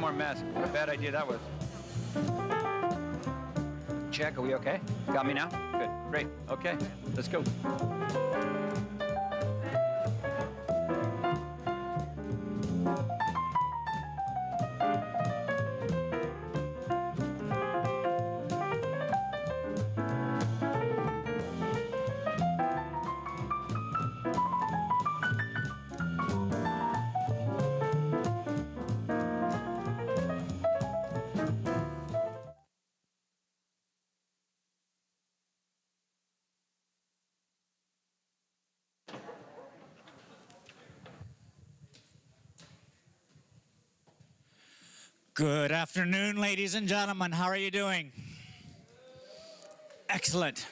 more masks. What a bad idea that was. Check, are we okay? Got me now? Good, great, okay, let's go. Good afternoon, ladies and gentlemen. How are you doing? Excellent.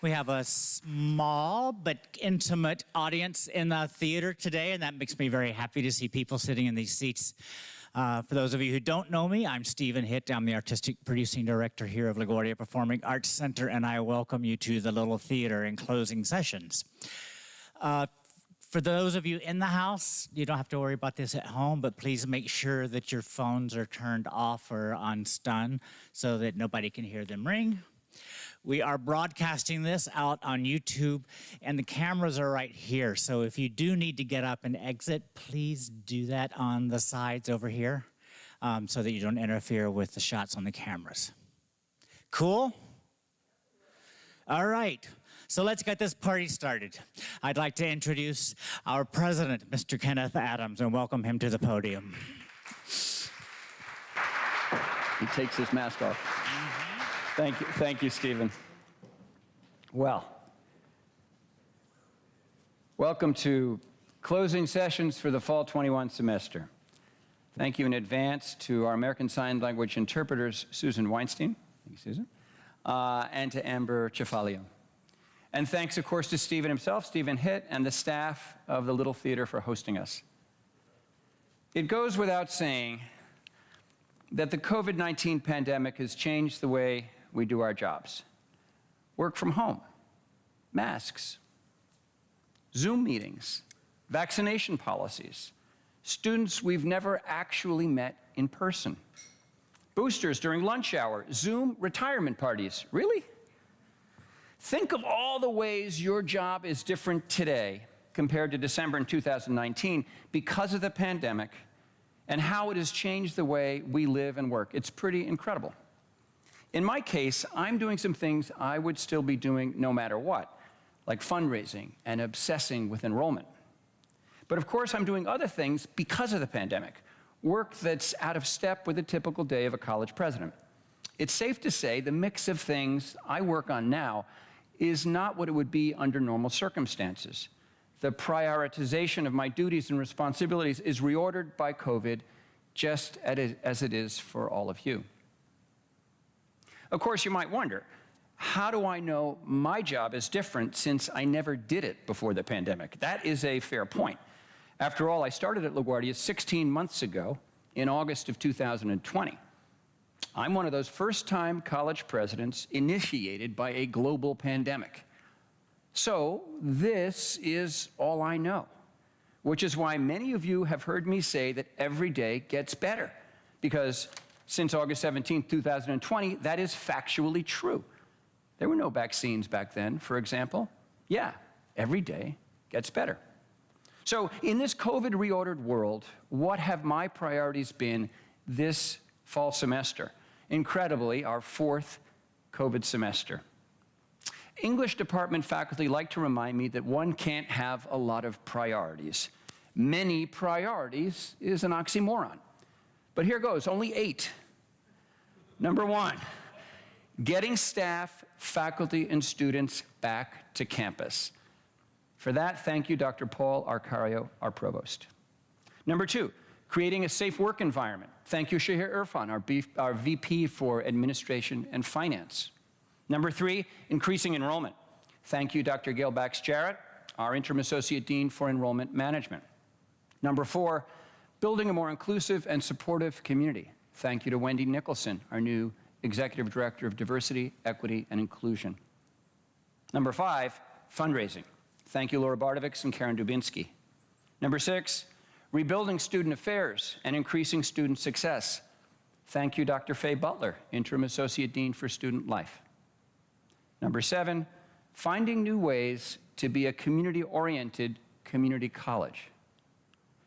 We have a small but intimate audience in the theater today, and that makes me very happy to see people sitting in these seats. For those of you who don't know me, I'm Stephen Hitt. I'm the Artistic Producing Director here of LaGuardia Performing Arts Center, and I welcome you to the Little Theater in closing sessions. For those of you in the house, you don't have to worry about this at home, but please make sure that your phones are turned off or on stun so that nobody can hear them ring. We are broadcasting this out on YouTube, and the cameras are right here. So if you do need to get up and exit, please do that on the sides over here so that you don't interfere with the shots on the cameras. Cool? All right. So let's get this party started. I'd like to introduce our president, Mr. Kenneth Adams, and welcome him to the podium. He takes his mask off. Thank you, Stephen. Well, welcome to closing sessions for the fall 21 semester. Thank you in advance to our American Sign Language interpreters, Susan Weinstein, thank you, Susan, and to Amber Cefalio. And thanks, of course, to Stephen himself, Stephen Hitt, and the staff of the Little Theater for hosting us. It goes without saying that the COVID-19 pandemic has changed the way we do our jobs. Work from home, masks, Zoom meetings, vaccination policies, students we've never actually met in person, boosters during lunch hour, Zoom retirement parties. Really? Think of all the ways your job is different today compared to December in 2019 because of the pandemic and how it has changed the way we live and work. It's pretty incredible. In my case, I'm doing some things I would still be doing no matter what, like fundraising and obsessing with enrollment. But of course, I'm doing other things because of the pandemic, work that's out of step with a typical day of a college president. It's safe to say the mix of things I work on now is not what it would be under normal circumstances. The prioritization of my duties and responsibilities is reordered by COVID, just as it is for all of you. Of course, you might wonder, how do I know my job is different since I never did it before the pandemic? That is a fair point. After all, I started at LaGuardia 16 months ago in August of 2020. I'm one of those first-time college presidents initiated by a global pandemic. So this is all I know, which is why many of you have heard me say that every day gets better, because since August 17, 2020, that is factually true. There were no vaccines back then, for example. Yeah, every day gets better. So in this COVID reordered world, what have my priorities been this fall semester? Incredibly, our fourth COVID semester. English department faculty like to remind me that one can't have a lot of priorities. Many priorities is an oxymoron. But here goes, only 8. Number 1, getting staff, faculty, and students back to campus. For that, thank you, Dr. Paul Arcario, our provost. Number 2, creating a safe work environment. Thank you, Shahir Irfan, our VP for Administration and Finance. Number 3, increasing enrollment. Thank you, Dr. Gail Bax-Jarrett, our Interim Associate Dean for Enrollment Management. Number 4, building a more inclusive and supportive community. Thank you to Wendy Nicholson, our new Executive Director of Diversity, Equity, and Inclusion. Number 5, fundraising. Thank you, Laura Bardovics and Karen Dubinsky. Number 6, rebuilding student affairs and increasing student success. Thank you, Dr. Faye Butler, Interim Associate Dean for Student Life. Number 7, finding new ways to be a community-oriented community college.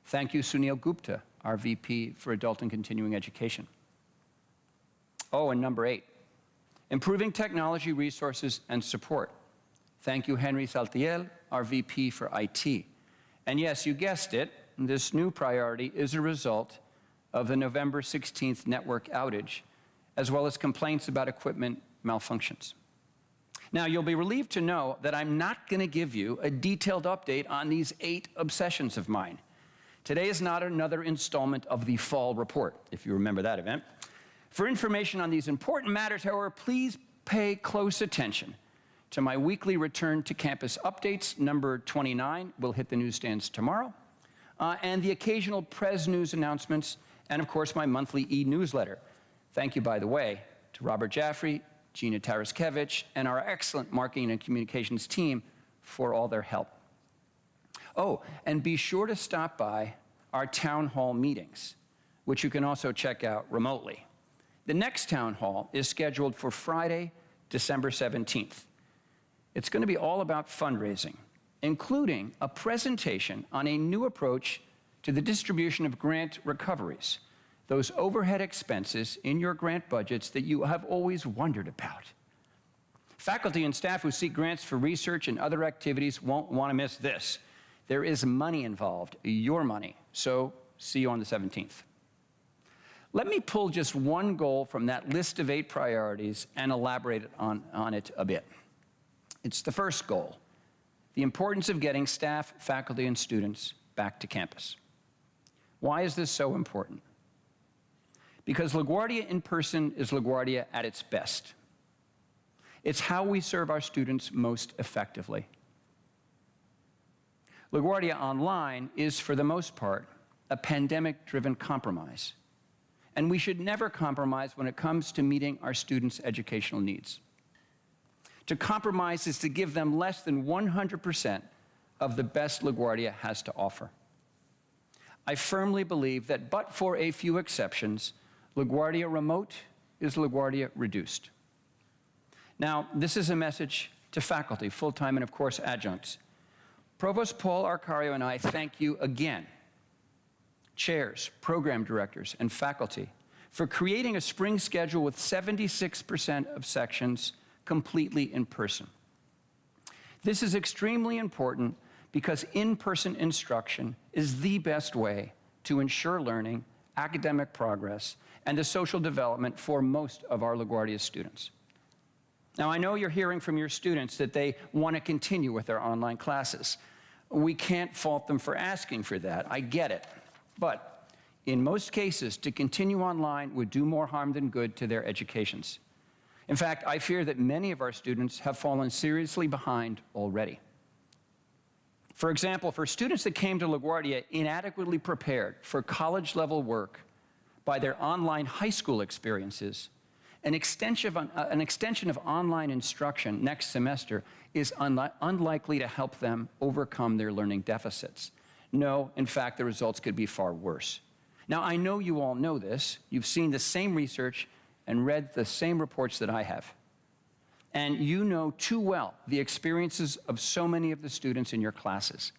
Thank you, Sunil Gupta, our VP for Adult and Continuing Education. Oh, and number 8, improving technology resources and support. Thank you, Henry Saltiel, our VP for IT. And yes, you guessed it, this new priority is a result of the November 16th network outage, as well as complaints about equipment malfunctions. Now, you'll be relieved to know that I'm not going to give you a detailed update on these 8 obsessions of mine. Today is not another installment of the fall report, if you remember that event. For information on these important matters, however, please pay close attention to my weekly return to campus updates. Number 29 will hit the newsstands tomorrow, and the occasional Pres News announcements, and of course my monthly e-newsletter. Thank you, by the way, to Robert Jaffrey, Gina Taraskevich, and our excellent marketing and communications team for all their help. Oh, and be sure to stop by our town hall meetings, which you can also check out remotely. The next town hall is scheduled for Friday, December 17th. It's going to be all about fundraising, including a presentation on a new approach to the distribution of grant recoveries, those overhead expenses in your grant budgets that you have always wondered about. Faculty and staff who seek grants for research and other activities won't want to miss this. There is money involved, your money, so see you on the 17th. Let me pull just one goal from that list of 8 priorities and elaborate on it a bit. It's the first goal, the importance of getting staff, faculty, and students back to campus. Why is this so important? Because LaGuardia in person is LaGuardia at its best. It's how we serve our students most effectively. LaGuardia Online is, for the most part, a pandemic-driven compromise. And we should never compromise when it comes to meeting our students' educational needs. To compromise is to give them less than 100% of the best LaGuardia has to offer. I firmly believe that, but for a few exceptions, LaGuardia Remote is LaGuardia Reduced. Now, this is a message to faculty, full-time, and of course, adjuncts. Provost Paul Arcario and I thank you again, chairs, program directors, and faculty, for creating a spring schedule with 76% of sections completely in person. This is extremely important because in-person instruction is the best way to ensure learning, academic progress, and the social development for most of our LaGuardia students. Now, I know you're hearing from your students that they want to continue with their online classes. We can't fault them for asking for that. I get it. But in most cases, to continue online would do more harm than good to their educations. In fact, I fear that many of our students have fallen seriously behind already. For example, for students that came to LaGuardia inadequately prepared for college-level work by their online high school experiences, an extension of online instruction next semester is unlikely to help them overcome their learning deficits. No, in fact, the results could be far worse. Now, I know you all know this. You've seen the same research and read the same reports that I have. And you know too well the experiences of so many of the students in your classes.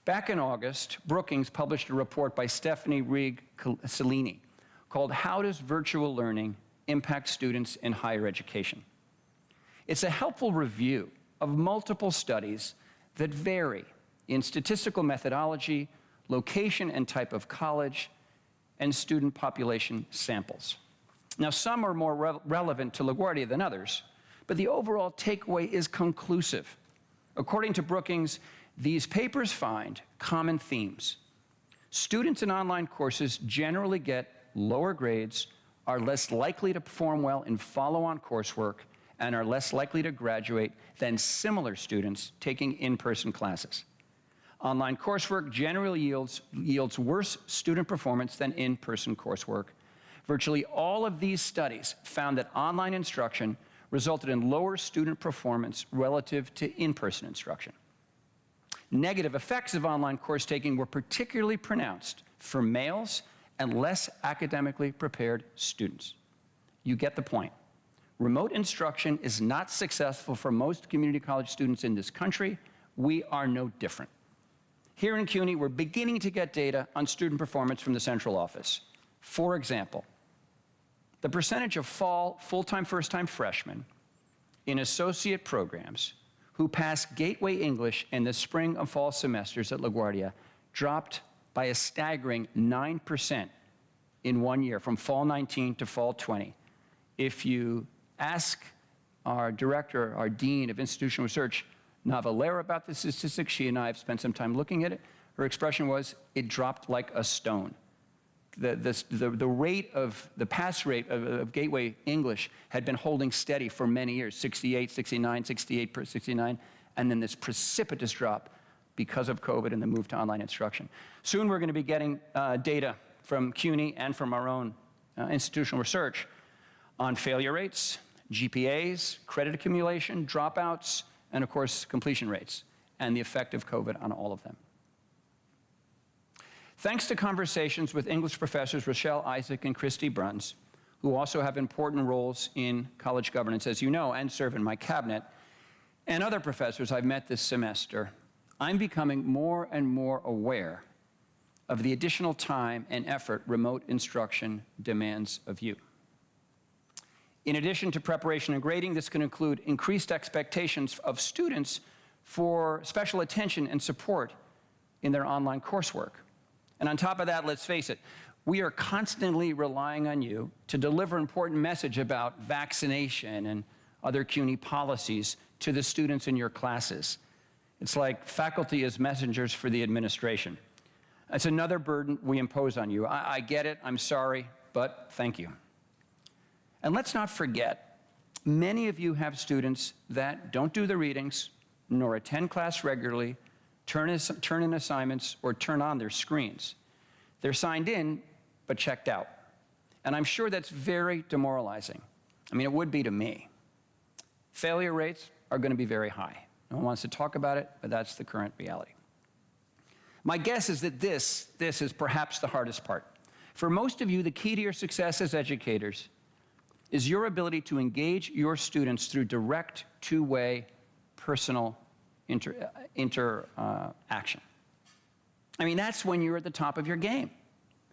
Back in August, Brookings published a report by Stephanie Rigg-Cellini called How Does Virtual Learning Impact Students in Higher Education? It's a helpful review of multiple studies that vary in statistical methodology, location and type of college, and student population samples. Now, some are more relevant to LaGuardia than others, but the overall takeaway is conclusive. According to Brookings, these papers find common themes. Students in online courses generally get lower grades, are less likely to perform well in follow-on coursework, and are less likely to graduate than similar students taking in-person classes. Online coursework generally yields worse student performance than in-person coursework. Virtually all of these studies found that online instruction resulted in lower student performance relative to in-person instruction. Negative effects of online course taking were particularly pronounced for males and less academically prepared students. You get the point. Remote instruction is not successful for most community college students in this country. We are no different. Here in CUNY, we're beginning to get data on student performance from the central office. For example, the percentage of fall full-time first-time freshmen in associate programs who passed Gateway English in the spring and fall semesters at LaGuardia dropped by a staggering 9% in 1 year, from fall 19 to fall 20. If you ask our director, our dean of institutional research, Navalera, about the statistics, she and I have spent some time looking at it, her expression was, it dropped like a stone. The rate of, the pass rate of Gateway English had been holding steady for many years, 68, 69, 68, 69, and then this precipitous drop because of COVID and the move to online instruction. Soon we're going to be getting data from CUNY and from our own institutional research on failure rates, GPAs, credit accumulation, dropouts, and of course completion rates, and the effect of COVID on all of them. Thanks to conversations with English professors Rochelle Isaac and Christy Bruns, who also have important roles in college governance, as you know, and serve in my cabinet, and other professors I've met this semester, I'm becoming more and more aware of the additional time and effort remote instruction demands of you. In addition to preparation and grading, this can include increased expectations of students for special attention and support in their online coursework. And on top of that, let's face it, we are constantly relying on you to deliver important message about vaccination and other CUNY policies to the students in your classes. It's like faculty as messengers for the administration. It's another burden we impose on you. I get it, I'm sorry, but thank you. And let's not forget, many of you have students that don't do the readings, nor attend class regularly, turn in assignments, or turn on their screens. They're signed in, but checked out. And I'm sure that's very demoralizing. I mean, it would be to me. Failure rates are going to be very high. No one wants to talk about it, but that's the current reality. My guess is that this is perhaps the hardest part. For most of you, the key to your success as educators is your ability to engage your students through direct, two-way, personal interaction. I mean, that's when you're at the top of your game.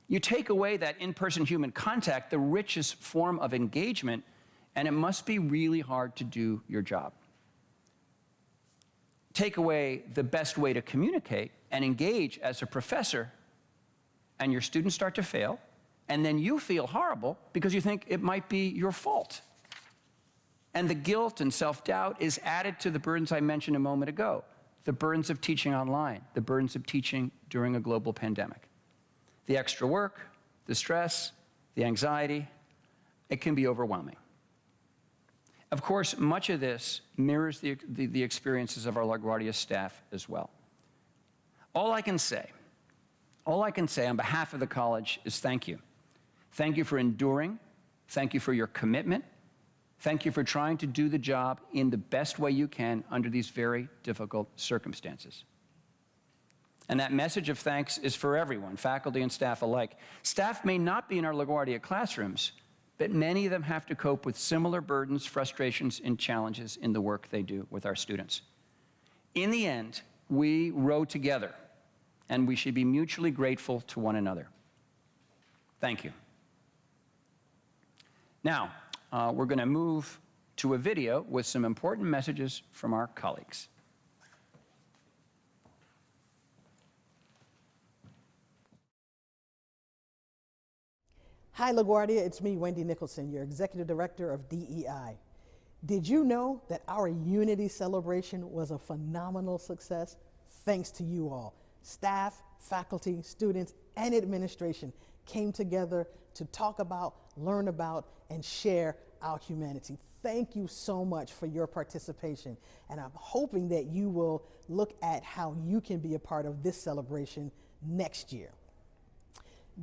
You take away that in-person human contact, the richest form of engagement, and it must be really hard to do your job. Take away the best way to communicate and engage as a professor, and your students start to fail, and then you feel horrible because you think it might be your fault. And the guilt and self-doubt is added to the burdens I mentioned a moment ago, the burdens of teaching online, the burdens of teaching during a global pandemic. The extra work, the stress, the anxiety, it can be overwhelming. Of course, much of this mirrors the experiences of our LaGuardia staff as well. All I can say on behalf of the college is thank you. Thank you for enduring. Thank you for your commitment. Thank you for trying to do the job in the best way you can under these very difficult circumstances. And that message of thanks is for everyone, faculty and staff alike. Staff may not be in our LaGuardia classrooms, but many of them have to cope with similar burdens, frustrations, and challenges in the work they do with our students. In the end, we row together, and we should be mutually grateful to one another. Thank you. Now, we're going to move to a video with some important messages from our colleagues. Hi, LaGuardia. It's me, Wendy Nicholson, your Executive Director of DEI. Did you know that our Unity celebration was a phenomenal success? Thanks to you all. Staff, faculty, students, and administration came together to talk about, learn about, and share our humanity. Thank you so much for your participation, and I'm hoping that you will look at how you can be a part of this celebration next year.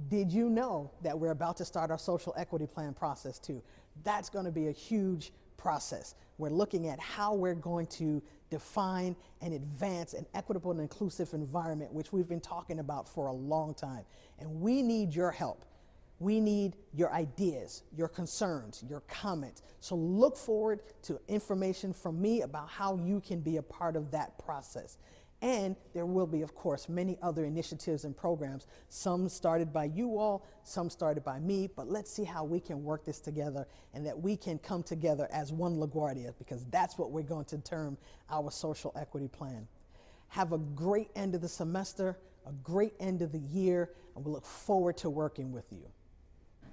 Did you know that we're about to start our social equity plan process too? That's going to be a huge process. We're looking at how we're going to define and advance an equitable and inclusive environment, which we've been talking about for a long time. And we need your help. We need your ideas, your concerns, your comments. So look forward to information from me about how you can be a part of that process. And there will be, of course, many other initiatives and programs, some started by you all, some started by me, but let's see how we can work this together and that we can come together as one LaGuardia, because that's what we're going to term our social equity plan. Have a great end of the semester, a great end of the year, and we look forward to working with you.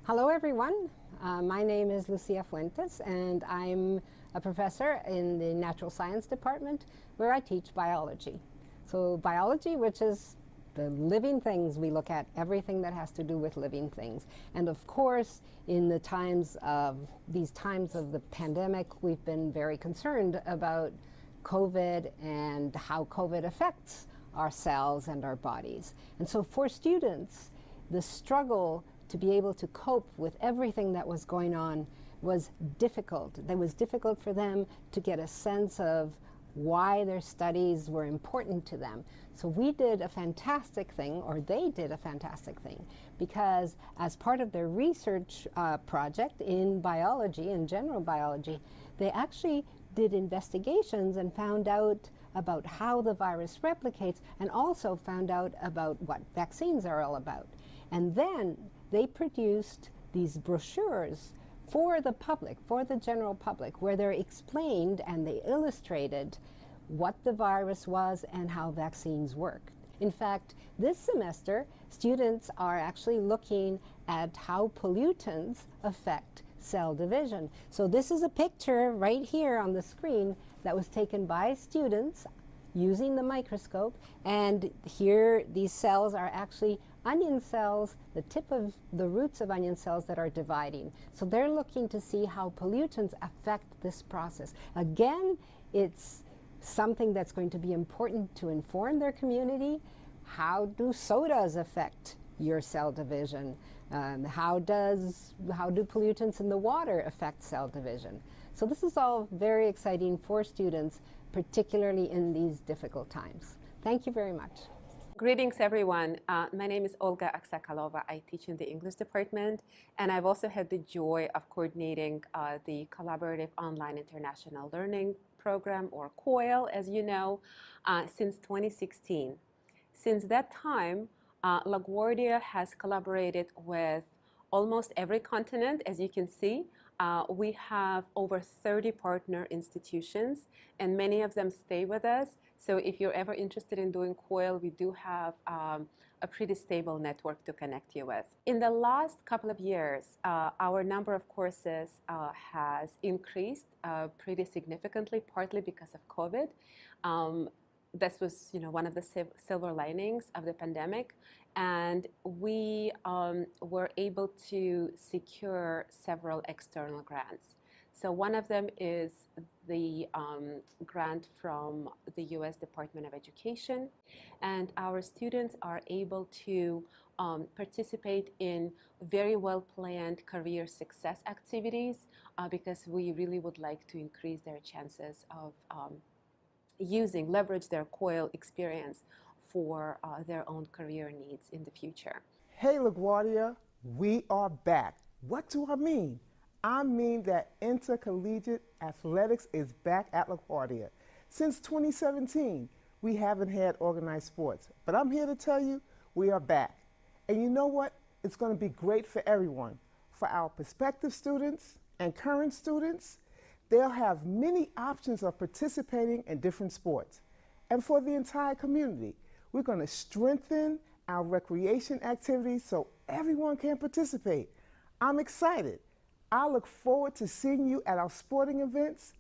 Hello everyone, my name is Lucia Fuentes and I'm a professor in the Natural Science Department where I teach biology. So biology, which is the living things, we look at everything that has to do with living things. And of course, in the these times of the pandemic, we've been very concerned about COVID and how COVID affects our cells and our bodies. And so for students, the struggle to be able to cope with everything that was going on was difficult. It was difficult for them to get a sense of why their studies were important to them. So we did a fantastic thing, or they did a fantastic thing, because as part of their research project in biology, in general biology, they actually did investigations and found out about how the virus replicates and also found out about what vaccines are all about. And then they produced these brochures for the public, for the general public, where they're explained and they illustrated what the virus was and how vaccines work. In fact, this semester, students are actually looking at how pollutants affect cell division. So this is a picture right here on the screen that was taken by students using the microscope, and here these cells are actually onion cells, the tip of the roots of onion cells that are dividing. So they're looking to see how pollutants affect this process. Again, it's something that's going to be important to inform their community. How do sodas affect your cell division? How do pollutants in the water affect cell division? So this is all very exciting for students, particularly in these difficult times. Thank you very much. Greetings, everyone. My name is Olga Aksakalova. I teach in the English department, and I've also had the joy of coordinating the Collaborative Online International Learning Program, or COIL, as you know, since 2016. Since that time, LaGuardia has collaborated with almost every continent, as you can see. We have over 30 partner institutions, and many of them stay with us. So if you're ever interested in doing COIL, we do have a pretty stable network to connect you with. In the last couple of years, our number of courses has increased pretty significantly, partly because of COVID. This was, one of the silver linings of the pandemic, and we were able to secure several external grants. So one of them is the grant from the U.S. Department of Education, and our students are able to participate in very well-planned career success activities because we really would like to increase their chances of leverage their COIL experience for their own career needs in the future. Hey LaGuardia, we are back. What do I mean? I mean that intercollegiate athletics is back at LaGuardia. Since 2017, we haven't had organized sports, but I'm here to tell you we are back. And you know what? It's going to be great for everyone. For our prospective students and current students, they'll have many options of participating in different sports. And for the entire community, we're going to strengthen our recreation activities so everyone can participate. I'm excited. I look forward to seeing you at our sporting events,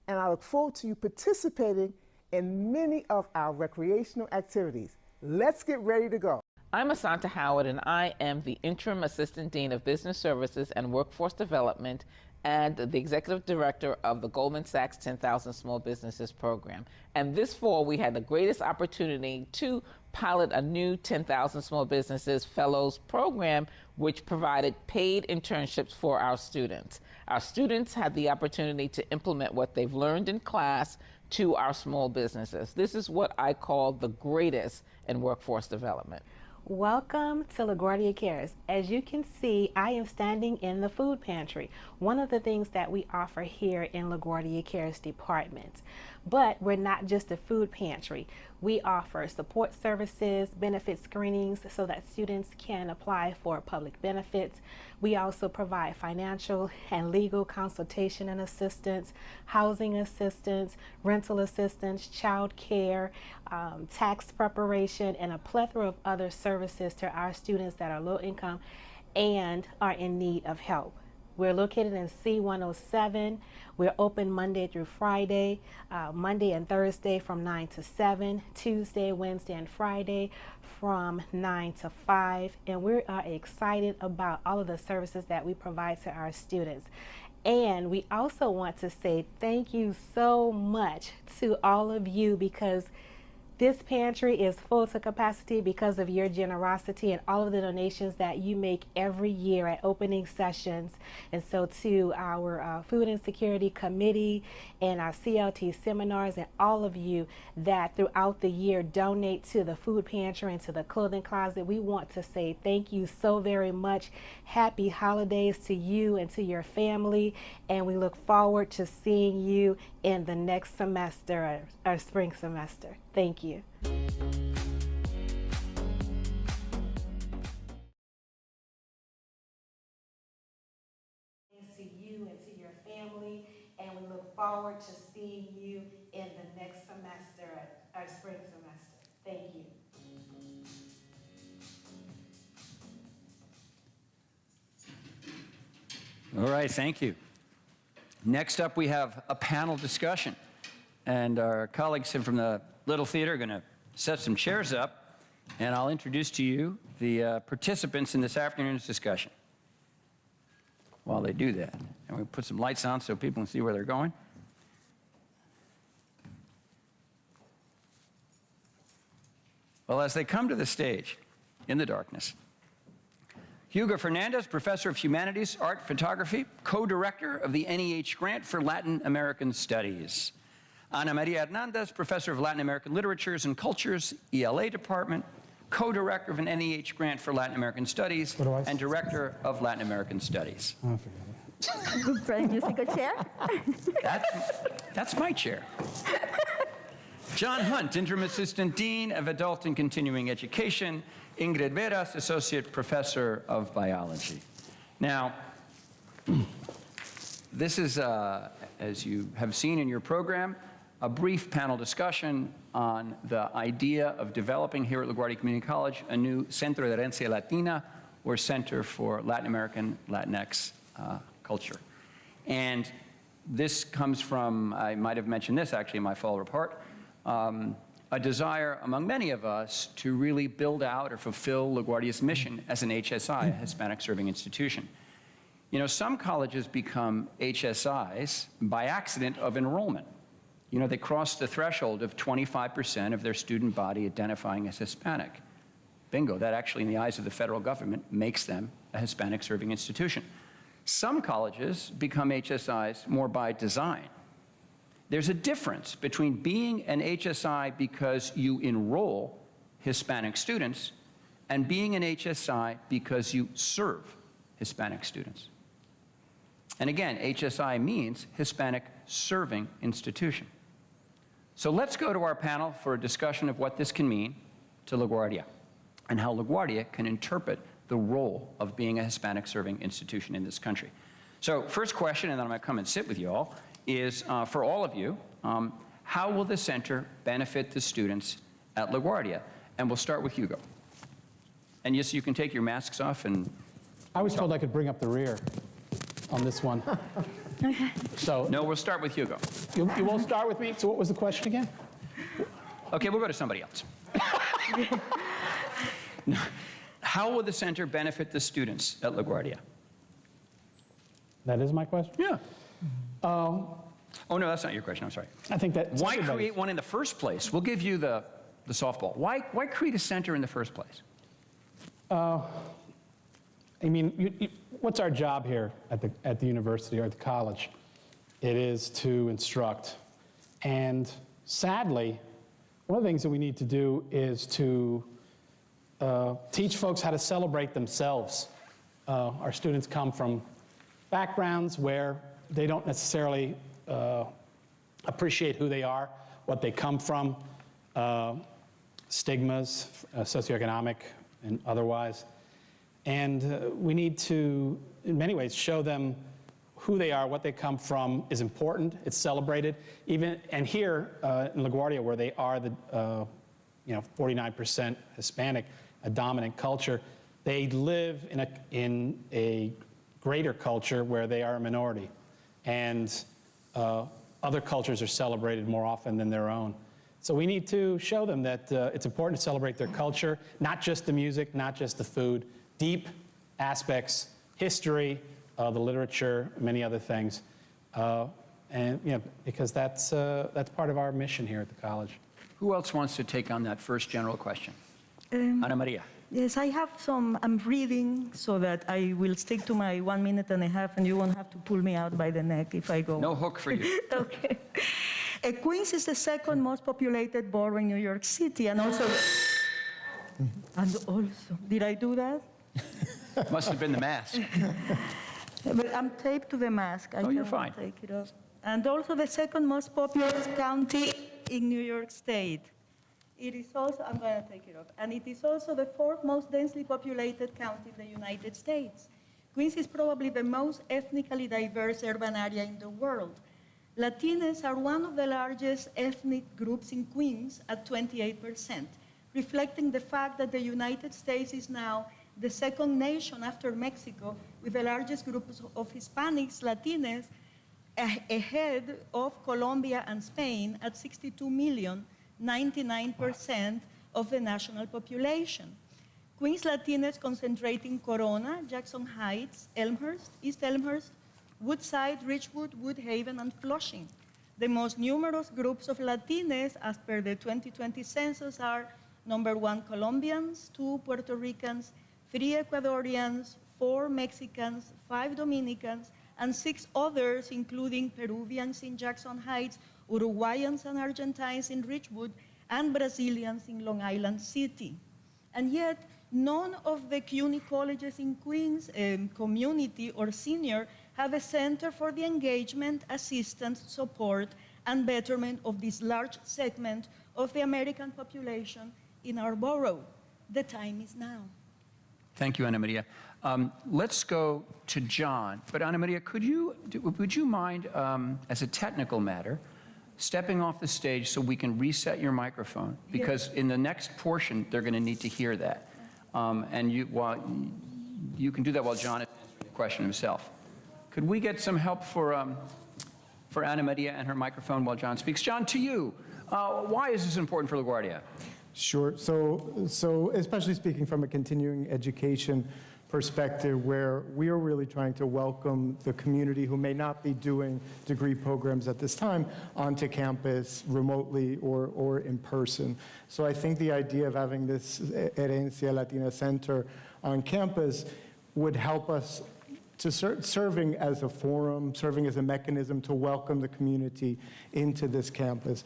and I look forward to you participating in many of our recreational activities. Let's get ready to go. I'm Asanta Howard, and I am the Interim Assistant Dean of Business Services and Workforce Development and the Executive Director of the Goldman Sachs 10,000 Small Businesses Program. And this fall, we had the greatest opportunity to pilot a new 10,000 Small Businesses Fellows program, which provided paid internships for our students. Our students had the opportunity to implement what they've learned in class to our small businesses. This is what I call the greatest in workforce development. Welcome to LaGuardia Cares. As you can see, I am standing in the food pantry, one of the things that we offer here in LaGuardia Cares department. But we're not just a food pantry. We offer support services, benefit screenings so that students can apply for public benefits. We also provide financial and legal consultation and assistance, housing assistance, rental assistance, child care, tax preparation, and a plethora of other services to our students that are low income and are in need of help. We're located in C107. We're open Monday through Friday, Monday and Thursday from 9 to 7, Tuesday, Wednesday, and Friday from 9 to 5. And we are excited about all of the services that we provide to our students. And we also want to say thank you so much to all of you, because this pantry is full to capacity because of your generosity and all of the donations that you make every year at opening sessions. And so to our Food Insecurity Committee and our CLT seminars, and all of you that throughout the year donate to the food pantry and to the clothing closet, we want to say thank you so very much. Happy holidays to you and to your family, and we look forward to seeing you in the next semester, our spring semester. Thank you. To you and to your family, and we look forward to seeing you in the next semester, our spring semester. Thank you. All right, thank you. Next up, we have a panel discussion. And our colleagues from the Little Theater are going to set some chairs up, and I'll introduce to you the participants in this afternoon's discussion. While they do that, and we'll put some lights on so people can see where they're going. Well, as they come to the stage in the darkness, Hugo Fernandez, Professor of Humanities, Art, Photography, co-director of the NEH Grant for Latin American Studies. Ana Maria Hernandez, Professor of Latin American Literatures and Cultures, ELA Department, co-director of an NEH Grant for Latin American Studies, and Director of Latin American Studies. Brand musical chair? That's my chair. John Hunt, Interim Assistant Dean of Adult and Continuing Education. Ingrid Veras, Associate Professor of Biology. Now, this is, as you have seen in your program, a brief panel discussion on the idea of developing here at LaGuardia Community College a new Centro de Herencia Latina, or Center for Latin American Latinx culture. And this comes from, I might have mentioned this actually in my fall report, a desire among many of us to really build out or fulfill LaGuardia's mission as an HSI, a Hispanic serving institution. You know, some colleges become HSIs by accident of enrollment. You know, they cross the threshold of 25% of their student body identifying as Hispanic. Bingo, that actually in the eyes of the federal government makes them a Hispanic serving institution. Some colleges become HSIs more by design. There's a difference between being an HSI because you enroll Hispanic students and being an HSI because you serve Hispanic students. And again, HSI means Hispanic Serving Institution. So let's go to our panel for a discussion of what this can mean to LaGuardia and how LaGuardia can interpret the role of being a Hispanic serving institution in this country. So first question, and then I'm going to come and sit with you all, is for all of you, how will the center benefit the students at LaGuardia? And we'll start with Hugo. And yes, you can take your masks off and... I was told I could bring up the rear on this one. So no, we'll start with Hugo. You won't start with me? So what was the question again? Okay, we'll go to somebody else. How will the center benefit the students at LaGuardia? That is my question? Yeah. Oh, no, that's not your question. I'm sorry. I think that... Why create one in the first place? We'll give you the softball. Why create a center in the first place? I mean, what's our job here at the university or at the college? It is to instruct. And sadly, one of the things that we need to do is to teach folks how to celebrate themselves. Our students come from backgrounds where they don't necessarily appreciate who they are, what they come from, stigmas, socioeconomic and otherwise. And we need to, in many ways, show them who they are, what they come from is important. It's celebrated. And here in LaGuardia, where they are the 49% Hispanic, a dominant culture, they live in a greater culture where they are a minority. And other cultures are celebrated more often than their own. So we need to show them that it's important to celebrate their culture, not just the music, not just the food, deep aspects, history, the literature, many other things. And because that's part of our mission here at the college. Who else wants to take on that first general question? Ana Maria. Yes, I have some, I'm reading so that I will stick to my 1 minute and a half and you won't have to pull me out by the neck if I go. No hook for you. Okay. Queens is the second most populated borough in New York City and also, did I do that? Must have been the mask. But I'm taped to the mask. I you're cannot fine. take it off. And also the second most populous county in New York State. It is also, I'm going to take it off. And it is also the fourth most densely populated county in the United States. Queens is probably the most ethnically diverse urban area in the world. Latinos are one of the largest ethnic groups in Queens at 28%, reflecting the fact that the United States is now the second nation after Mexico with the largest groups of Hispanics, Latinos, ahead of Colombia and Spain at 62 million, 99% of the national population. Queens Latinos concentrate in Corona, Jackson Heights, Elmhurst, East Elmhurst, Woodside, Ridgewood, Woodhaven, and Flushing. The most numerous groups of Latinos, as per the 2020 census, are number 1, Colombians, 2, Puerto Ricans, 3 Ecuadorians, 4 Mexicans, 5 Dominicans, and 6 others, including Peruvians in Jackson Heights, Uruguayans and Argentines in Ridgewood, and Brazilians in Long Island City. And yet, none of the CUNY colleges in Queens, community or senior, have a center for the engagement, assistance, support, and betterment of this large segment of the American population in our borough. The time is now. Thank you, Ana Maria. Let's go to John. But Ana Maria, would you mind, as a technical matter, stepping off the stage so we can reset your microphone? Because in the next portion, they're going to need to hear that. And you can do that while John is answering the question himself. Could we get some help for Ana Maria and her microphone while John speaks? John, to you, why is this important for LaGuardia? Sure. So especially speaking from a continuing education perspective, where we are really trying to welcome the community who may not be doing degree programs at this time onto campus remotely or in person. So I think the idea of having this Herencia Latina Center on campus would help us to serving as a forum, serving as a mechanism to welcome the community into this campus.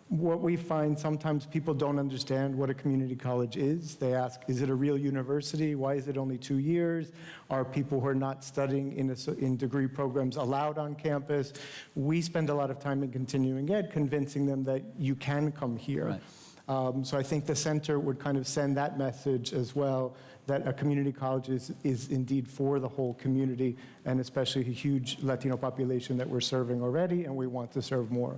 What we find, sometimes people don't understand what a community college is. They ask, is it a real university? Why is it only 2 years? Are people who are not studying in degree programs allowed on campus? We spend a lot of time in continuing ed convincing them that you can come here. Right. So I think the center would kind of send that message as well, that a community college is indeed for the whole community, and especially a huge Latino population that we're serving already, and we want to serve more.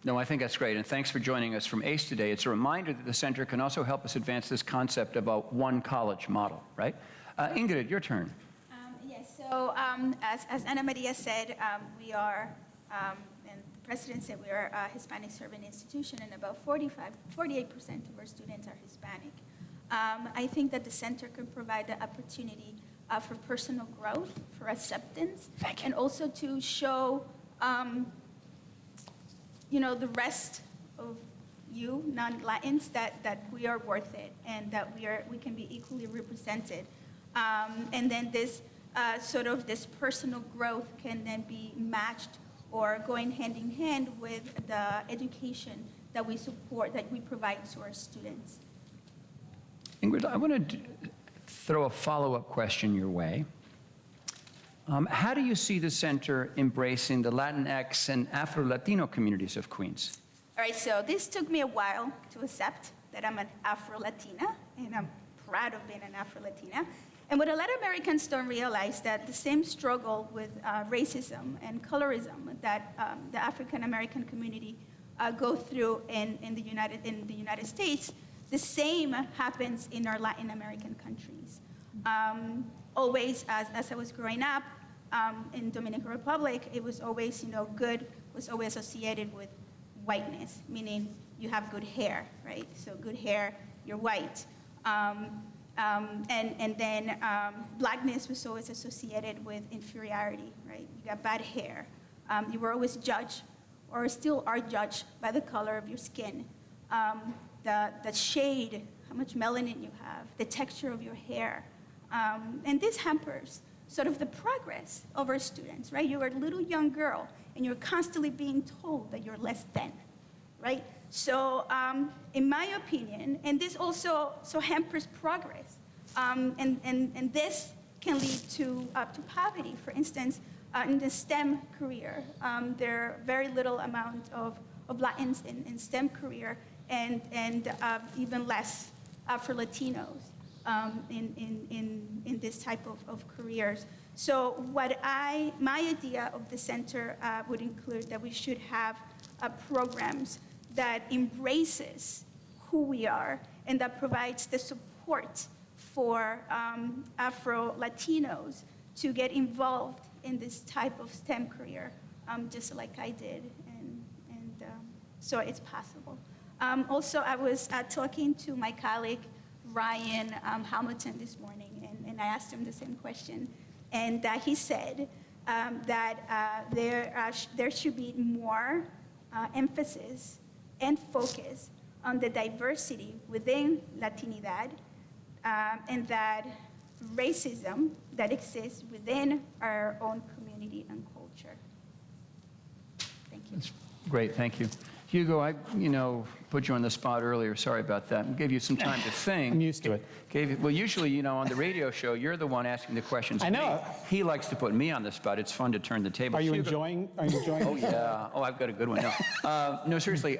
No, I think that's great, and thanks for joining us from ACE today. It's a reminder that the center can also help us advance this concept of a one college model, right? Ingrid, your turn. Yes, so as Ana Maria said, we are, and the president said, we are a Hispanic serving institution, and about 48% of our students are Hispanic. I think that the center can provide the opportunity for personal growth, for acceptance, and also to show the rest of you, non-Latins, that we are worth it and that we can be equally represented And then this sort of this personal growth can then be matched or going hand in hand with the education that we support, that we provide to our students. Ingrid, I want to throw a follow-up question your way. How do you see the center embracing the Latinx and Afro-Latino communities of Queens? All right, so this took me a while to accept that I'm an Afro-Latina, and I'm proud of being an Afro-Latina. And what a lot of Americans don't realize that the same struggle with racism and colorism that the African-American community go through in the United States, the same happens in our Latin American countries. Always, as I was growing up in Dominican Republic, it was always, good was always associated with whiteness, meaning you have good hair, right? So good hair, you're white. And then blackness was always associated with inferiority, right? You got bad hair. You were always judged, or still are judged, by the color of your skin. The shade, how much melanin you have, the texture of your hair. And this hampers sort of the progress of our students, right? You're a little young girl, and you're constantly being told that you're less than, right? So in my opinion, and this also hampers progress, and this can lead to poverty. For instance, in the STEM career, there are very little amount of Latins in STEM career, and even less Afro-Latinos in this type of careers. So my idea of the center would include that we should have programs that embraces who we are and that provides the support for Afro-Latinos to get involved in this type of STEM career, just like I did, and so it's possible. Also, I was talking to my colleague, Ryan Hamilton, this morning, and I asked him the same question, and he said that there should be more emphasis and focus on the diversity within Latinidad, and that racism that exists within our own community and culture. Thank you. That's great, thank you. Hugo, I put you on the spot earlier. Sorry about that. Gave you some time to think. I'm used to it. Well, usually, on the radio show, you're the one asking the questions. I know. He likes to put me on the spot. It's fun to turn the table. Are you enjoying? Oh, yeah. Oh, I've got a good one. No, no, seriously.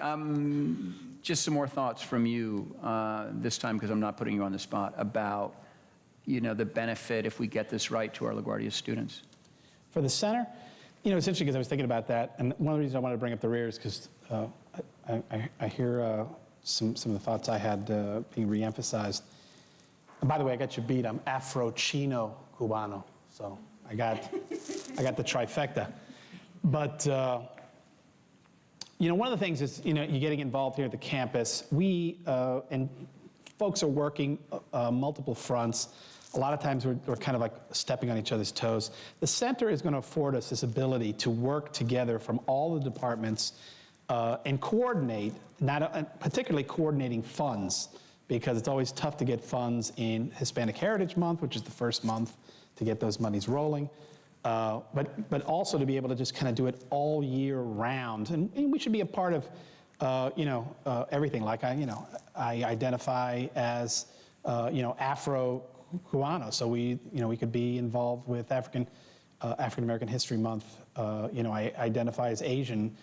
Just some more thoughts from you this time, because I'm not putting you on the spot, about the benefit, if we get this right, to our LaGuardia students. For the center, it's interesting because I was thinking about that, and one of the reasons I wanted to bring up the rear is because I hear some of the thoughts I had being reemphasized. And by the way, I got you beat. I'm Afro-Chino Cubano, so I got the trifecta. But one of the things is you're getting involved here at the campus. We and folks are working multiple fronts. A lot of times we're kind of like stepping on each other's toes. The center is going to afford us this ability to work together from all the departments and coordinate, particularly coordinating funds, because it's always tough to get funds in Hispanic Heritage Month, which is the first month to get those monies rolling. But also to be able to just kind of do it all year round. And we should be a part of, everything. Like I identify as, Afro-Cubano, so we could be involved with African American History Month. I identify as Asian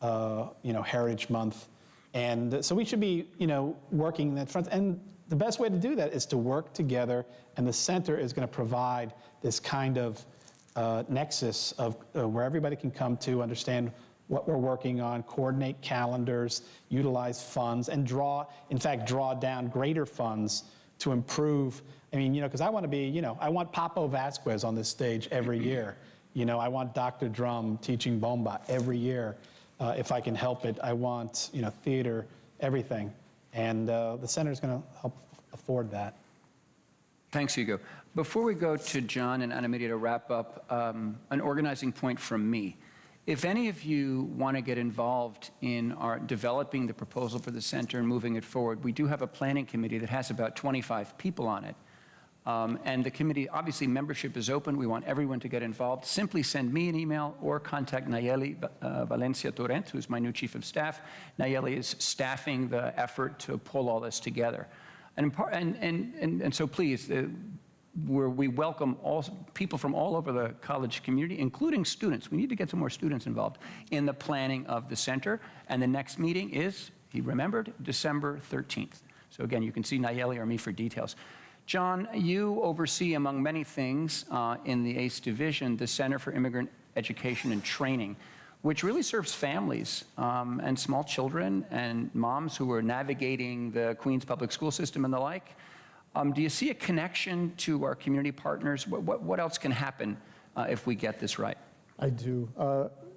Heritage Month, and so we should be working in that front. And the best way to do that is to work together, and the center is going to provide this kind of nexus of where everybody can come to understand what we're working on, coordinate calendars, utilize funds, and draw down greater funds to improve. I mean, because I want to be, I want Papo Vasquez on this stage every year. I want Dr. Drum teaching bomba every year. If I can help it, I want, theater, everything. And the center is going to help afford that. Thanks, Hugo. Before we go to John and Ana Maria to wrap up, an organizing point from me. If any of you want to get involved in our developing the proposal for the center and moving it forward, we do have a planning committee that has about 25 people on it. And the committee, obviously, membership is open. We want everyone to get involved. Simply send me an email or contact Nayeli Valencia Torrent, who's my new chief of staff. Nayeli is staffing the effort to pull all this together. And so please, we welcome all people from all over the college community, including students. We need to get some more students involved in the planning of the center. And the next meeting is, he remembered, December 13th. So again, you can see Nayeli or me for details. John, you oversee, among many things, in the ACE division, the Center for Immigrant Education and Training, which really serves families and small children and moms who are navigating the Queens public school system and the like. Do you see a connection to our community partners? What else can happen if we get this right? I do.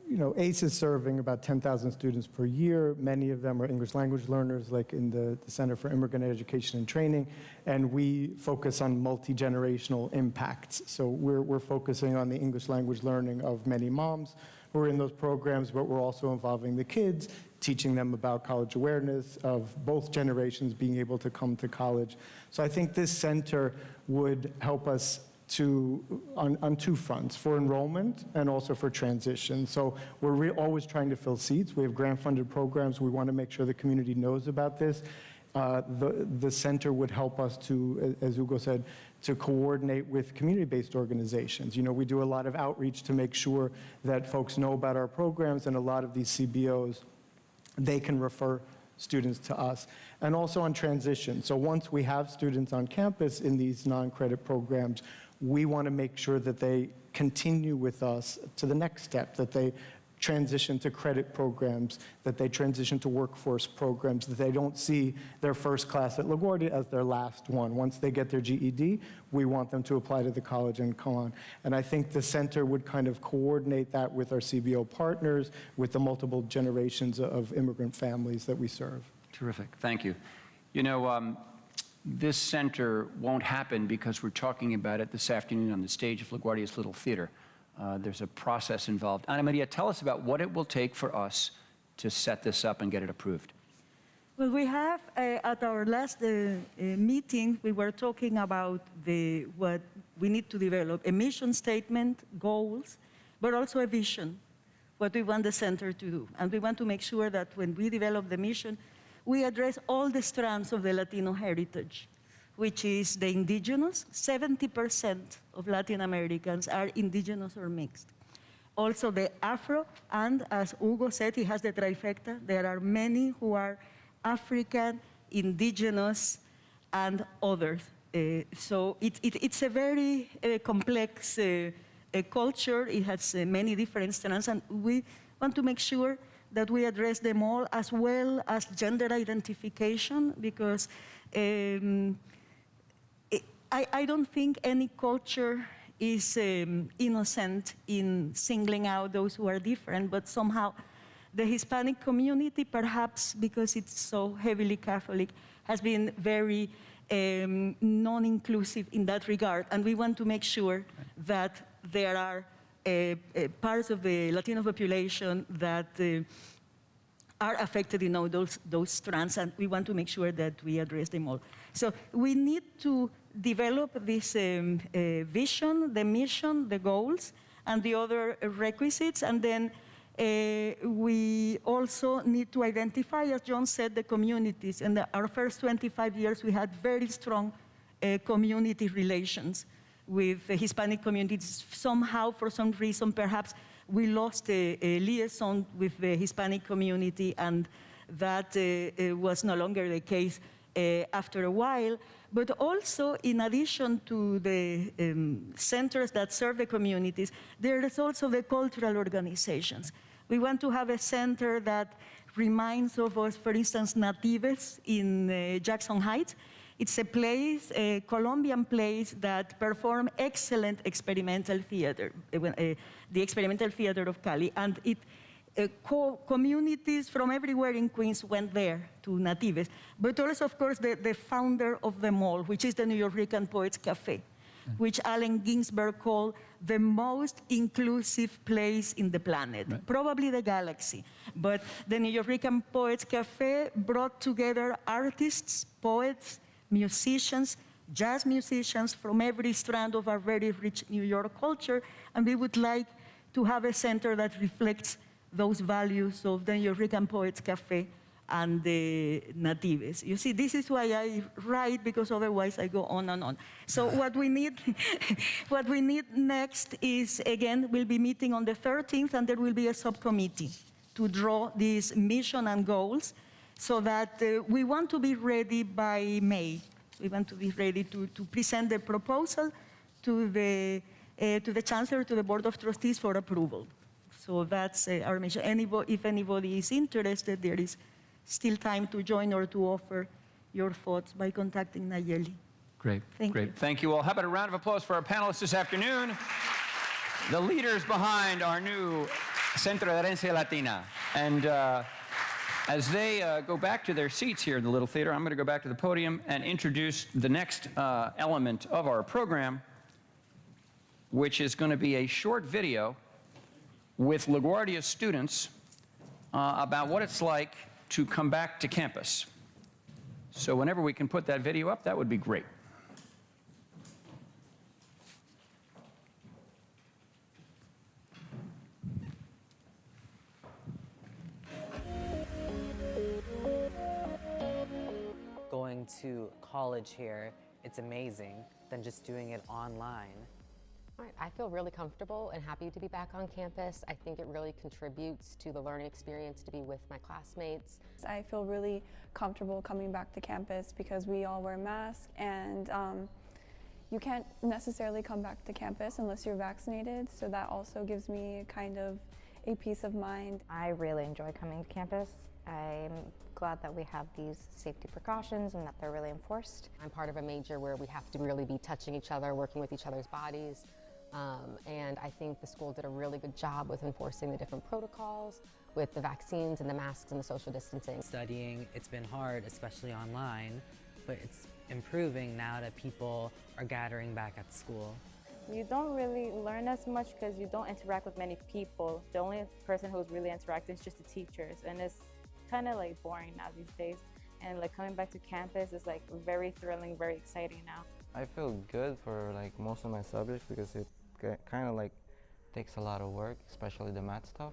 You know, ACE is serving about 10,000 students per year. Many of them are English language learners, like in the Center for Immigrant Education and Training, and we focus on multi-generational impacts. So we're focusing on the English language learning of many moms who are in those programs, but we're also involving the kids, teaching them about college awareness of both generations being able to come to college. So I think this center would help us on two fronts, for enrollment and also for transition. So we're always trying to fill seats. We have grant-funded programs. We want to make sure the community knows about this. The center would help us to, as Hugo said, to coordinate with community-based organizations. You know, we do a lot of outreach to make sure that folks know about our programs, and a lot of these CBOs, they can refer students to us. And also on transition. So once we have students on campus in these non-credit programs, we want to make sure that they continue with us to the next step, that they transition to credit programs, that they transition to workforce programs, that they don't see their first class at LaGuardia as their last one. Once they get their GED, we want them to apply to the college and come on. And I think the center would kind of coordinate that with our CBO partners, with the multiple generations of immigrant families that we serve. Terrific, thank you. You know, this center won't happen because we're talking about it this afternoon on the stage of LaGuardia's Little Theater. There's a process involved. Ana Maria, tell us about what it will take for us to set this up and get it approved. Well, we have, at our last meeting, we were talking about what we need to develop, a mission statement, goals, but also a vision, what we want the center to do. And we want to make sure that when we develop the mission, we address all the strands of the Latino heritage, which is the indigenous. 70% of Latin Americans are indigenous or mixed. Also the Afro, and as Hugo said, he has the trifecta. There are many who are African, indigenous, and others. So it's a very complex culture. It has many different strands, and we want to make sure that we address them all, as well as gender identification, because I don't think any culture is innocent in singling out those who are different, but somehow the Hispanic community, perhaps because it's so heavily Catholic, has been very non-inclusive in that regard. And we want to make sure that there are parts of the Latino population that are affected in all those strands, and we want to make sure that we address them all. So we need to develop this vision, the mission, the goals, and the other requisites, and then we also need to identify, as John said, the communities. In our first 25 years, we had very strong community relations with the Hispanic communities. Somehow, for some reason, perhaps we lost a liaison with the Hispanic community, and that was no longer the case after a while. But also, in addition to the centers that serve the communities, there is also the cultural organizations. We want to have a center that reminds of us, for instance, Natives in Jackson Heights. It's a place, a Colombian place, that perform excellent experimental theater, the Experimental Theater of Cali. And communities from everywhere in Queens went there to Natives. But also, of course, the founder of the mall, which is the New York Poets Cafe, which Allen Ginsberg called the most inclusive place in the planet, probably the galaxy. But the New York Poets Cafe brought together artists, poets, musicians, jazz musicians from every strand of our very rich New York culture, and we would like to have a center that reflects those values of the New York Poets Cafe and the natives. You see, this is why I write, because otherwise I go on and on. So what we need, what we need next is, again, we'll be meeting on the 13th, and there will be a subcommittee to draw these mission and goals, so that we want to be ready by May. We want to be ready to present the proposal to the Chancellor, to the Board of Trustees for approval. So that's our mission. If anybody is interested, there is still time to join or to offer your thoughts by contacting Nayeli. Great. Thank you. Thank you all. How about a round of applause for our panelists this afternoon? The leaders behind our new Centro de Herencia Latina. And as they go back to their seats here in the Little Theater, I'm going to go back to the podium and introduce the next element of our program, which is going to be a short video with LaGuardia students about what it's like to come back to campus. So whenever we can put that video up, that would be great. Going to college here, it's amazing than just doing it online. All right, I feel really comfortable and happy to be back on campus. I think it really contributes to the learning experience to be with my classmates. I feel really comfortable coming back to campus because we all wear masks, and you can't necessarily come back to campus unless you're vaccinated, so that also gives me kind of a peace of mind. I really enjoy coming to campus. I'm glad that we have these safety precautions and that they're really enforced. I'm part of a major where we have to really be touching each other, working with each other's bodies. And I think the school did a really good job with enforcing the different protocols, with the vaccines and the masks and the social distancing. Studying, it's been hard, especially online, but it's improving now that people are gathering back at school. You don't really learn as much because you don't interact with many people. The only person who's really interacting is just the teachers, and it's kind of like boring now these days. And like coming back to campus is like very thrilling, very exciting now. I feel good for like most of my subjects because it kind of like takes a lot of work, especially the math stuff.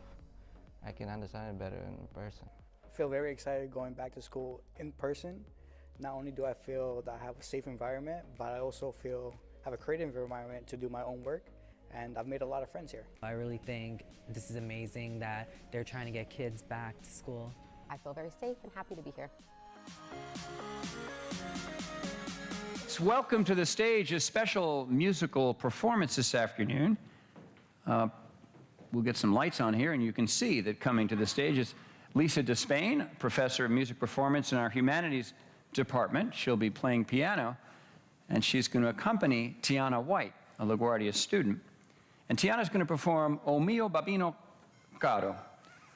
I can understand it better in person. I feel very excited going back to school in person. Not only do I feel that I have a safe environment, but I also feel I have a creative environment to do my own work, and I've made a lot of friends here. I really think this is amazing that they're trying to get kids back to school. I feel very safe and happy to be here. Let's welcome to the stage a special musical performance this afternoon. We'll get some lights on here, and you can see that coming to the stage is Lisa Despain, professor of music performance in our humanities department. She'll be playing piano, and she's going to accompany Tiana White, a LaGuardia student. And Tiana's going to perform O Mio Babino Caro,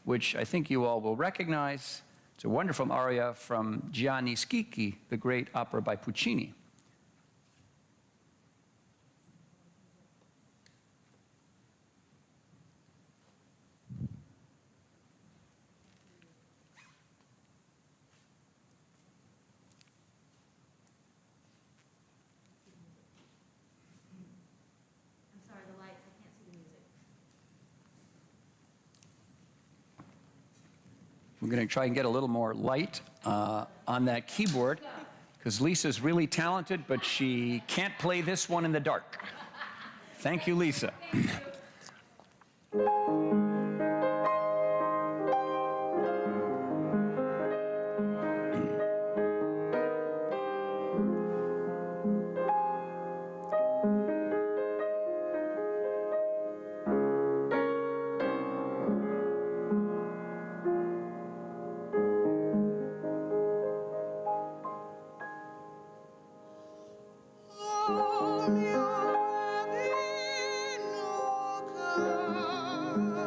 which I think you all will recognize. It's a wonderful aria from Gianni Schicchi, the great opera by Puccini. We're going to try and get a little more light on that keyboard, because Lisa's really talented, but she can't play this one in the dark. Thank you, Lisa. Oh, mio babino caro.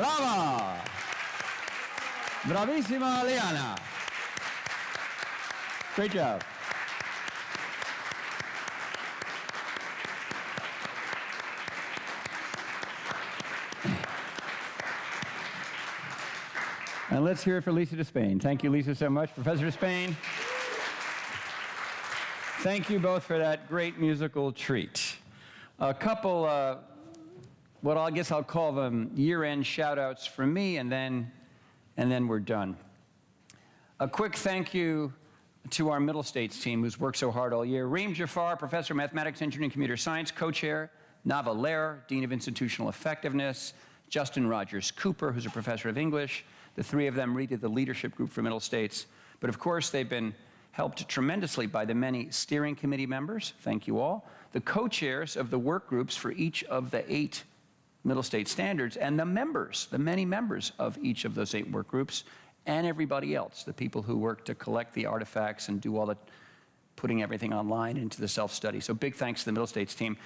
Brava! Bravissima, Liana. Great job. And let's hear it for Lisa Despain. Thank you, Lisa, so much. Professor Despain, thank you both for that great musical treat. A couple, what I guess I'll call them year-end shout-outs from me, and then we're done. A quick thank you to our Middle States team, who's worked so hard all year. Reem Jafar, Professor of Mathematics, Engineering, and Computer Science, Co-Chair. Nava Lair, Dean of Institutional Effectiveness. Justin Rogers Cooper, who's a Professor of English. The three of them lead the leadership group for Middle States. But of course, they've been helped tremendously by the many steering committee members. Thank you all. The co-chairs of the work groups for each of the 8 Middle State standards, and the members, the many members of each of those 8 work groups, and everybody else, the people who work to collect the artifacts and do all the putting everything online into the self-study. So big thanks to the Middle States team.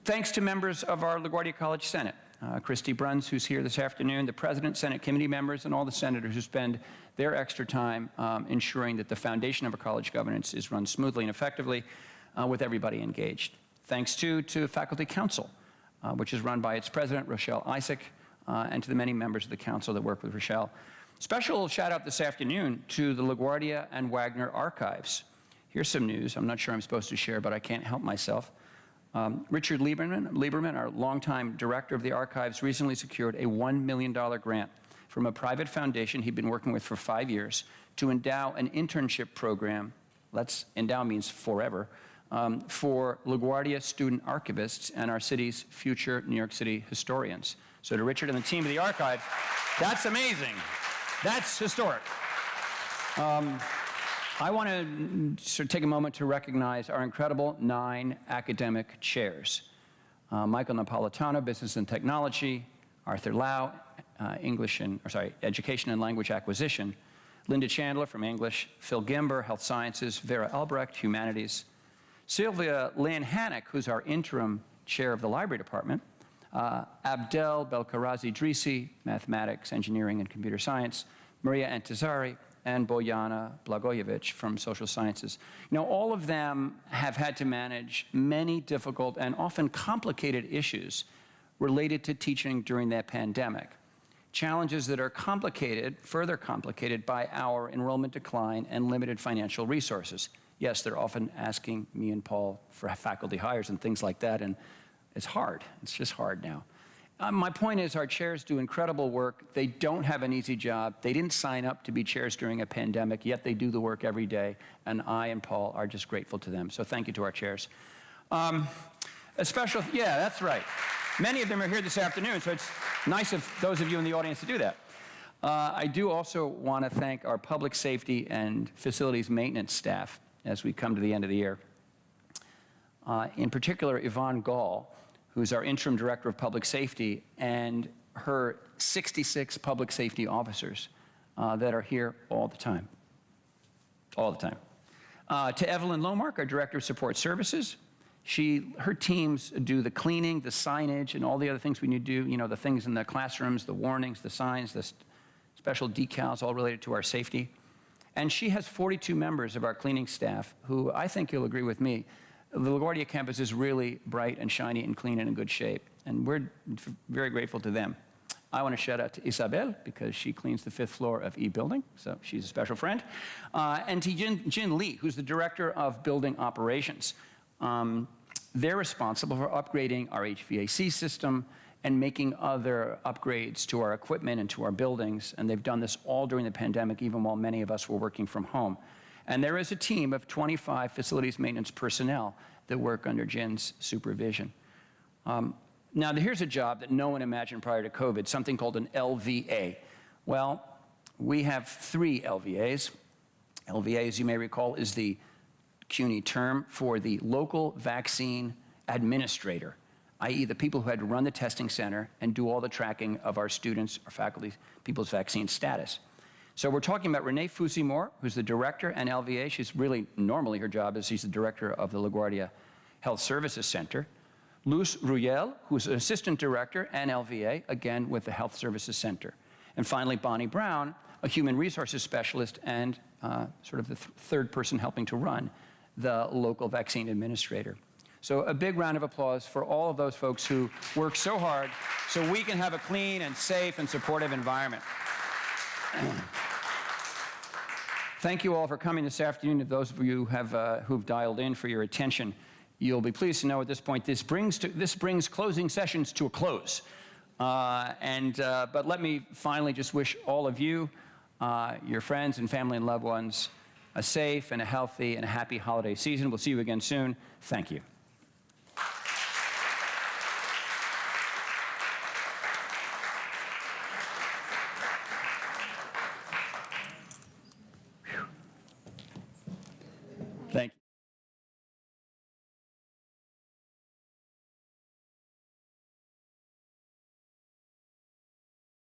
Thanks to members of our LaGuardia College Senate. Christy Bruns, who's here this afternoon, the President, Senate committee members, and all the senators who spend their extra time ensuring that the foundation of our college governance is run smoothly and effectively with everybody engaged. Thanks to Faculty Council, which is run by its president, Rochelle Isaac, and to the many members of the council that work with Rochelle. Special shout out this afternoon to the LaGuardia and Wagner archives. Here's some news I'm not sure I'm supposed to share, but I can't help myself. Richard Lieberman, our longtime director of the archives, recently secured a $1 million grant from a private foundation he'd been working with for 5 years to endow an internship program, endow means forever, for LaGuardia student archivists and our city's future New York City historians. So to Richard and the team of the archive, that's amazing. That's historic. I want to take a moment to recognize our incredible 9 academic chairs. Michael Napolitano, Business and Technology, Arthur Lau, Education and Language Acquisition, Linda Chandler from English, Phil Gimber, Health Sciences, Vera Albrecht, Humanities, Sylvia Lynn Hannock, who's our interim chair of the Library Department, Abdel Belkarazi Drisi, Mathematics, Engineering, and Computer Science, Maria Antizari, and Bojana Blagojevic from Social Sciences. You know, all of them have had to manage many difficult and often complicated issues related to teaching during that pandemic. Challenges that are complicated, further complicated by our enrollment decline and limited financial resources. Yes, they're often asking me and Paul for faculty hires and things like that, and it's hard. It's just hard now. My point is our chairs do incredible work. They don't have an easy job. They didn't sign up to be chairs during a pandemic, yet they do the work every day, and I and Paul are just grateful to them. So thank you to our chairs. Yeah, that's right. Many of them are here this afternoon, so it's nice of those of you in the audience to do that. I do also want to thank our public safety and facilities maintenance staff as we come to the end of the year. In particular, Yvonne Gall, who's our interim director of public safety, and her 66 public safety officers that are here all the time. All the time. To Evelyn Lomark, our director of support services. Her teams do the cleaning, the signage, and all the other things we need to do, you know, the things in the classrooms, the warnings, the signs, the special decals, all related to our safety. And she has 42 members of our cleaning staff who, I think you'll agree with me, the LaGuardia campus is really bright and shiny and clean and in good shape, and we're very grateful to them. I want to shout out to Isabel, because she cleans the 5th floor of E building, so she's a special friend. And to Jin Lee, who's the director of building operations. They're responsible for upgrading our HVAC system and making other upgrades to our equipment and to our buildings, and they've done this all during the pandemic, even while many of us were working from home. And there is a team of 25 facilities maintenance personnel that work under Jin's supervision. Now, here's a job that no one imagined prior to COVID, something called an LVA. Well, we have 3 LVAs. LVA, as you may recall, is the CUNY term for the local vaccine administrator, i.e. the people who had to run the testing center and do all the tracking of our students, our faculty, people's vaccine status. So we're talking about Renee Fusimore, who's the director and LVA. She's really, normally her job is she's the director of the LaGuardia Health Services Center. Luz Ruyel, who's an assistant director and LVA, again with the Health Services Center. And finally, Bonnie Brown, a human resources specialist and sort of the third person helping to run the local vaccine administrator. So a big round of applause for all of those folks who work so hard so we can have a clean and safe and supportive environment. Thank you all for coming this afternoon. To those of you who've dialed in for your attention, you'll be pleased to know at this point this brings closing sessions to a close. But let me finally just wish all of you, your friends and family and loved ones, a safe and a healthy and a happy holiday season. We'll see you again soon. Thank you.